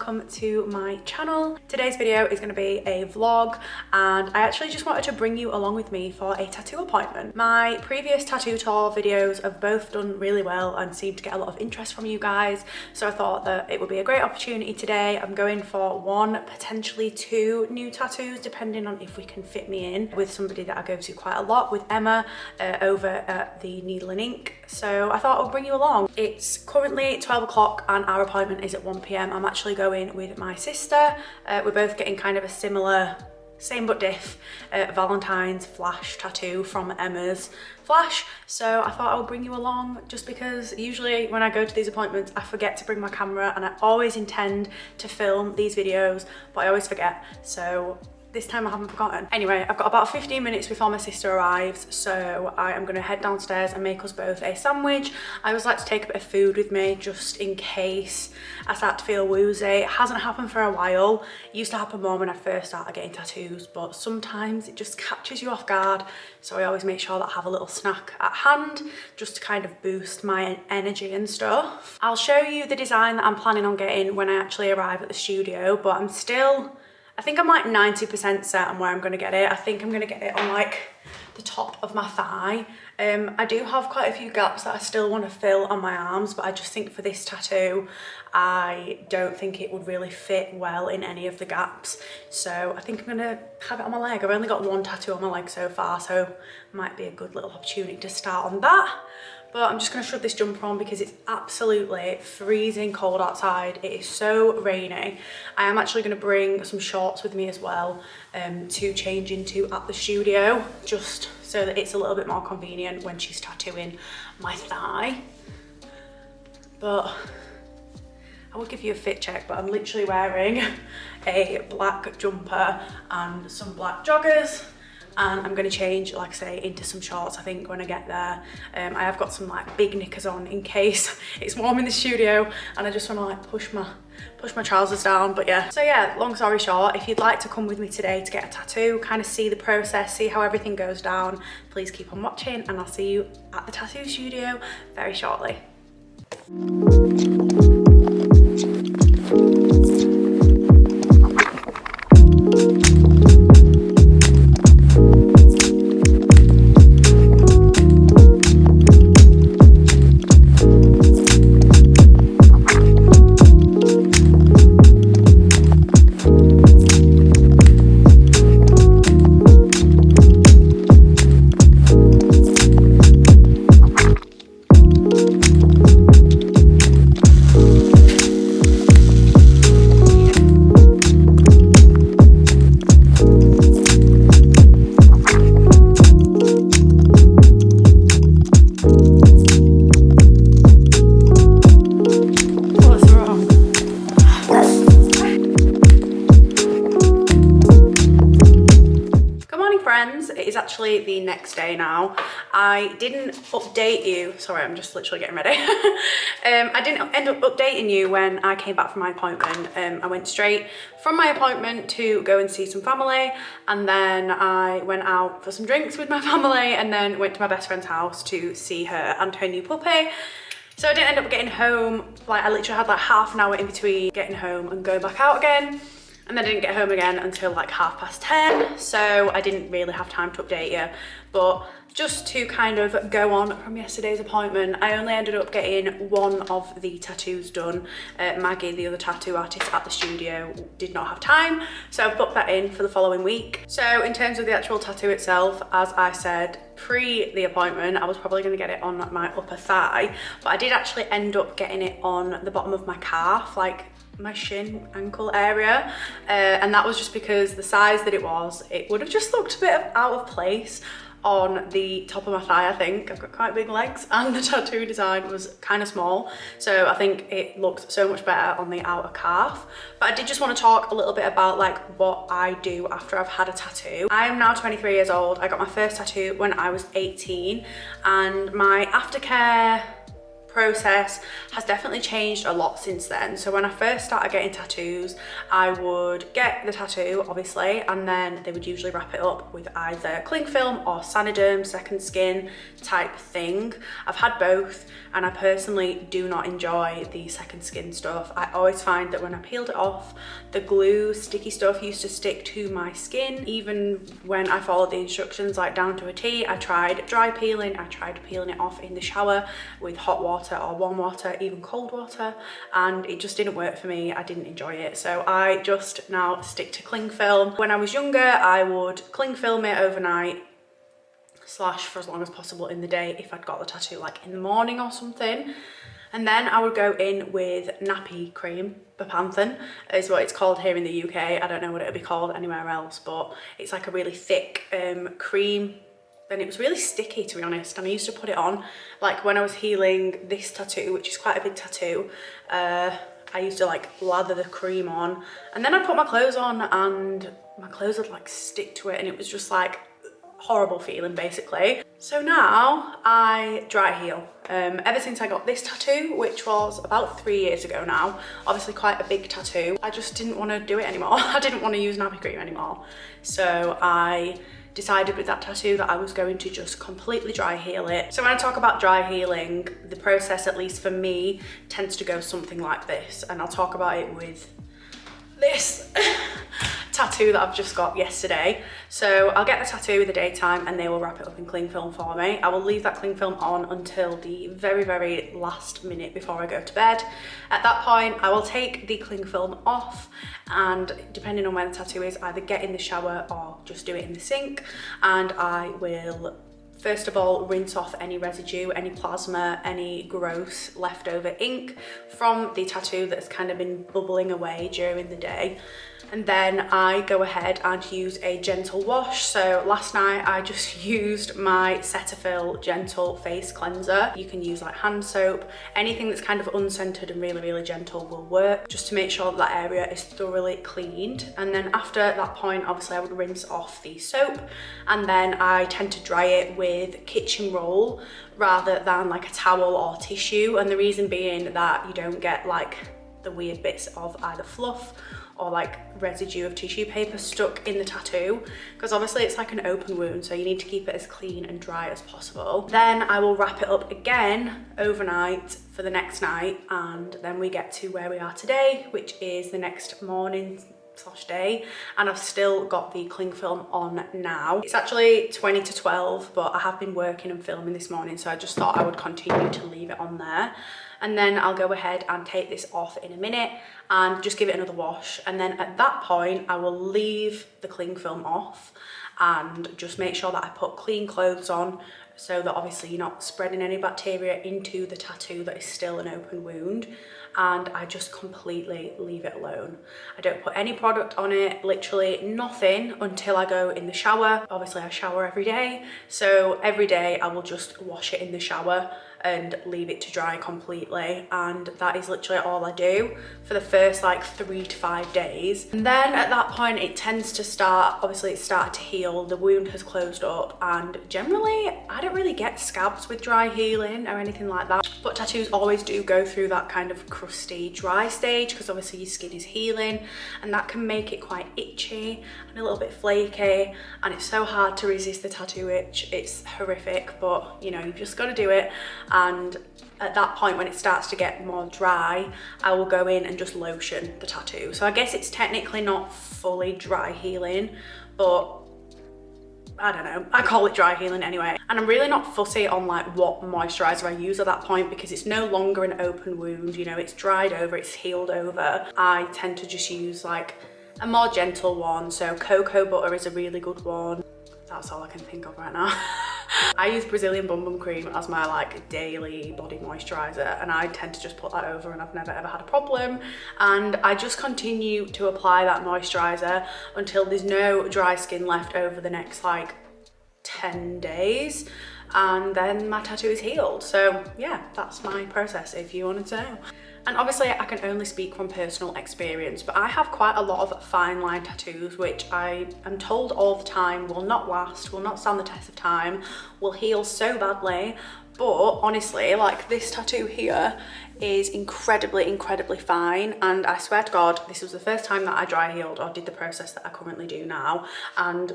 welcome to my channel. Today's video is going to be a vlog and I actually just wanted to bring you along with me for a tattoo appointment. My previous tattoo tour videos have both done really well and seemed to get a lot of interest from you guys, so I thought that it would be a great opportunity today. I'm going for one, potentially two new tattoos depending on if we can fit me in, with somebody that I go to quite a lot, with Emma over at the Needle and Ink. So I thought I'll bring you along. It's currently 12 o'clock and our appointment is at 1 p.m. I'm actually going with my sister. We're both getting kind of a similar, same but diff, Valentine's flash tattoo from Emma's Flash. So I thought I would bring you along just because usually when I go to these appointments I forget to bring my camera, and I always intend to film these videos but I always forget. So this time I haven't forgotten. Anyway, I've got about 15 minutes before my sister arrives, so I am gonna head downstairs and make us both a sandwich. I always like to take a bit of food with me just in case I start to feel woozy. It hasn't happened for a while. It used to happen more when I first started getting tattoos, but sometimes it just catches you off guard. So I always make sure that I have a little snack at hand just to kind of boost my energy and stuff. I'll show you the design that I'm planning on getting when I actually arrive at the studio, but I think I'm like 90% set on where I'm gonna get it. I think I'm gonna get it on like the top of my thigh. I do have quite a few gaps that I still want to fill on my arms, but I just think for this tattoo, I don't think it would really fit well in any of the gaps. So I think I'm gonna have it on my leg. I've only got one tattoo on my leg so far, so it might be a good little opportunity to start on that. But I'm just gonna shove this jumper on because it's absolutely freezing cold outside. It is so rainy. I am actually gonna bring some shorts with me as well to change into at the studio, just so that it's a little bit more convenient when she's tattooing my thigh. But I would give you a fit check, but I'm literally wearing a black jumper and some black joggers. And I'm gonna change, like I say, into some shorts I think when I get there. I have got some like big knickers on in case it's warm in the studio and I just wanna like push my trousers down, but yeah. So yeah, long story short, if you'd like to come with me today to get a tattoo, kind of see the process, see how everything goes down, please keep on watching and I'll see you at the tattoo studio very shortly. Actually the next day now. I didn't update you, sorry, I'm just literally getting ready. I didn't end up updating you when I came back from my appointment. I went straight from my appointment to go and see some family, and then I went out for some drinks with my family and then went to my best friend's house to see her and her new puppy. So I didn't end up getting home, like I literally had like half an hour in between getting home and going back out again. And then I didn't get home again until like 10:30, so I didn't really have time to update you. But just to kind of go on from yesterday's appointment, I only ended up getting one of the tattoos done. Maggie, the other tattoo artist at the studio, did not have time, so I've booked that in for the following week. So in terms of the actual tattoo itself, as I said pre the appointment, I was probably going to get it on my upper thigh, but I did actually end up getting it on the bottom of my calf, like my shin ankle area, and that was just because the size that it would have just looked a bit out of place on the top of my thigh. I think I've got quite big legs and the tattoo design was kind of small, so I think it looked so much better on the outer calf. But I did just want to talk a little bit about like what I do after I've had a tattoo. I am now 23 years old. I got my first tattoo when I was 18, and my aftercare process has definitely changed a lot since then. So when I first started getting tattoos, I would get the tattoo obviously, and then they would usually wrap it up with either cling film or Saniderm second skin type thing. I've had both, and I personally do not enjoy the second skin stuff. I always find that when I peeled it off, the glue sticky stuff used to stick to my skin. Even when I followed the instructions like down to a T, I tried dry peeling, I tried peeling it off in the shower with hot water or warm water, even cold water, and it just didn't work for me. I didn't enjoy it, so I just now stick to cling film. When I was younger, I would cling film it overnight / for as long as possible in the day if I'd got the tattoo like in the morning or something. And then I would go in with nappy cream. Bepanthen is what it's called here in the UK. I don't know what it would be called anywhere else, but it's like a really thick cream. And it was really sticky, to be honest, and I used to put it on like when I was healing this tattoo, which is quite a big tattoo. I used to like lather the cream on, and then I'd put my clothes on and my clothes would like stick to it, and it was just like horrible feeling basically. So now I dry heal. Ever since I got this tattoo, which was about 3 years ago now, obviously quite a big tattoo, I just didn't want to do it anymore. I didn't want to use nappy cream anymore. So I decided with that tattoo that I was going to just completely dry heal it. So when I talk about dry healing, the process, at least for me, tends to go something like this, and I'll talk about it with this tattoo that I've just got yesterday. So I'll get the tattoo in the daytime and they will wrap it up in cling film for me. I will leave that cling film on until the very, very last minute before I go to bed. At that point, I will take the cling film off, and depending on where the tattoo is, either get in the shower or just do it in the sink, and I will first of all rinse off any residue, any plasma, any gross leftover ink from the tattoo that's kind of been bubbling away during the day. And then I go ahead and use a gentle wash. So last night I just used my Cetaphil gentle face cleanser. You can use like hand soap, anything that's kind of unscented and really, really gentle will work, just to make sure that area is thoroughly cleaned. And then after that point, obviously I would rinse off the soap, and then I tend to dry it with kitchen roll rather than like a towel or tissue. And the reason being that you don't get like the weird bits of either fluff or like residue of tissue paper stuck in the tattoo, because obviously it's like an open wound, so you need to keep it as clean and dry as possible. Then I will wrap it up again overnight for the next night, and then we get to where we are today, which is the next morning / day, and I've still got the cling film on now. It's actually 20 to 12, but I have been working and filming this morning, so I just thought I would continue to leave it on there. And then I'll go ahead and take this off in a minute and just give it another wash. And then at that point, I will leave the cling film off and just make sure that I put clean clothes on, so that obviously you're not spreading any bacteria into the tattoo that is still an open wound. And I just completely leave it alone. I don't put any product on it, literally nothing, until I go in the shower. Obviously I shower every day, so every day I will just wash it in the shower and leave it to dry completely, and that is literally all I do for the first like 3 to 5 days. And then at that point it tends to start, obviously it's started to heal, the wound has closed up, and generally I don't really get scabs with dry healing or anything like that, but tattoos always do go through that kind of crusty dry stage, because obviously your skin is healing, and that can make it quite itchy and a little bit flaky, and it's so hard to resist the tattoo itch. It's horrific, but you know, you've just got to do it. And at that point, when it starts to get more dry, I will go in and just lotion the tattoo. So I guess it's technically not fully dry healing, but I don't know, I call it dry healing anyway. And I'm really not fussy on like what moisturizer I use at that point, because it's no longer an open wound, you know, it's dried over, it's healed over. I tend to just use like a more gentle one. So cocoa butter is a really good one. That's all I can think of right now. I use Brazilian Bum Bum cream as my like daily body moisturizer, and I tend to just put that over, and I've never ever had a problem. And I just continue to apply that moisturizer until there's no dry skin left over the next like 10 days, and then my tattoo is healed. So yeah, that's my process if you wanted to know. And obviously I can only speak from personal experience, but I have quite a lot of fine line tattoos, which I am told all the time will not last, will not stand the test of time, will heal so badly. But honestly, like this tattoo here is incredibly fine, and I swear to God, this was the first time that I dry healed or did the process that I currently do now, and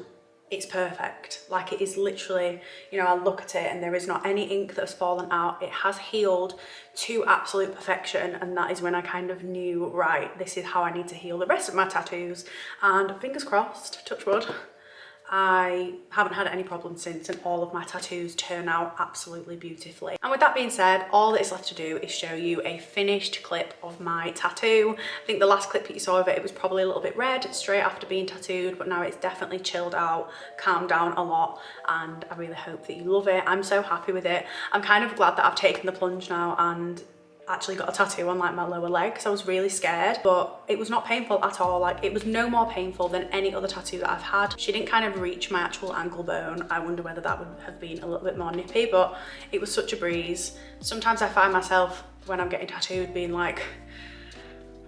it's perfect. Like, it is literally, you know, I look at it and there is not any ink that has fallen out. It has healed to absolute perfection, and that is when I kind of knew, right, this is how I need to heal the rest of my tattoos. And fingers crossed, touch wood, I haven't had any problems since, and all of my tattoos turn out absolutely beautifully. And with that being said, all that is left to do is show you a finished clip of my tattoo. I think the last clip that you saw of it, it was probably a little bit red straight after being tattooed, but now it's definitely chilled out, calmed down a lot, and I really hope that you love it. I'm so happy with it. I'm kind of glad that I've taken the plunge now and actually got a tattoo on like my lower leg, because I was really scared, but it was not painful at all. Like, it was no more painful than any other tattoo that I've had. She didn't kind of reach my actual ankle bone. I wonder whether that would have been a little bit more nippy, but it was such a breeze. Sometimes I find myself when I'm getting tattooed being like,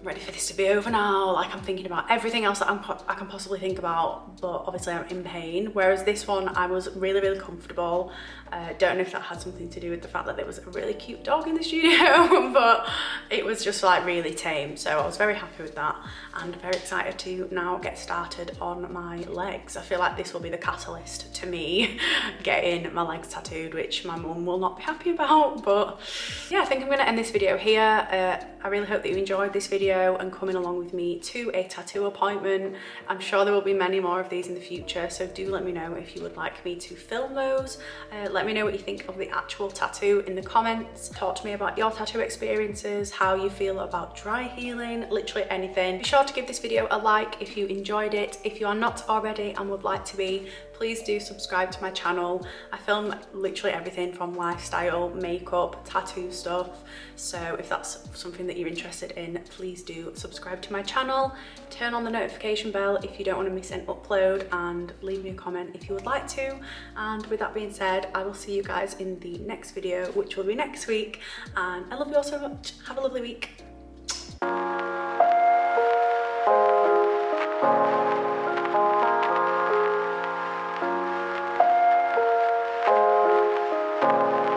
ready for this to be over now. Like, I'm thinking about everything else that I can possibly think about, but obviously I'm in pain. Whereas this one, I was really comfortable. Don't know if that had something to do with the fact that there was a really cute dog in the studio, but it was just like really tame. So I was very happy with that, and very excited to now get started on my legs. I feel like this will be the catalyst to me getting my legs tattooed, which my mum will not be happy about. But yeah, I think I'm gonna end this video here. I really hope that you enjoyed this video and coming along with me to a tattoo appointment. I'm sure there will be many more of these in the future, so do let me know if you would like me to film those. Let me know what you think of the actual tattoo in the comments. Talk to me about your tattoo experiences, how you feel about dry healing, literally anything. Be sure to give this video a like if you enjoyed it. If you are not already and would like to be, please do subscribe to my channel. I film literally everything from lifestyle, makeup, tattoo stuff. So if that's something that you're interested in, please do subscribe to my channel. Turn on the notification bell if you don't want to miss an upload, and leave me a comment if you would like to. And with that being said, I will see you guys in the next video, which will be next week. And I love you all so much. Have a lovely week.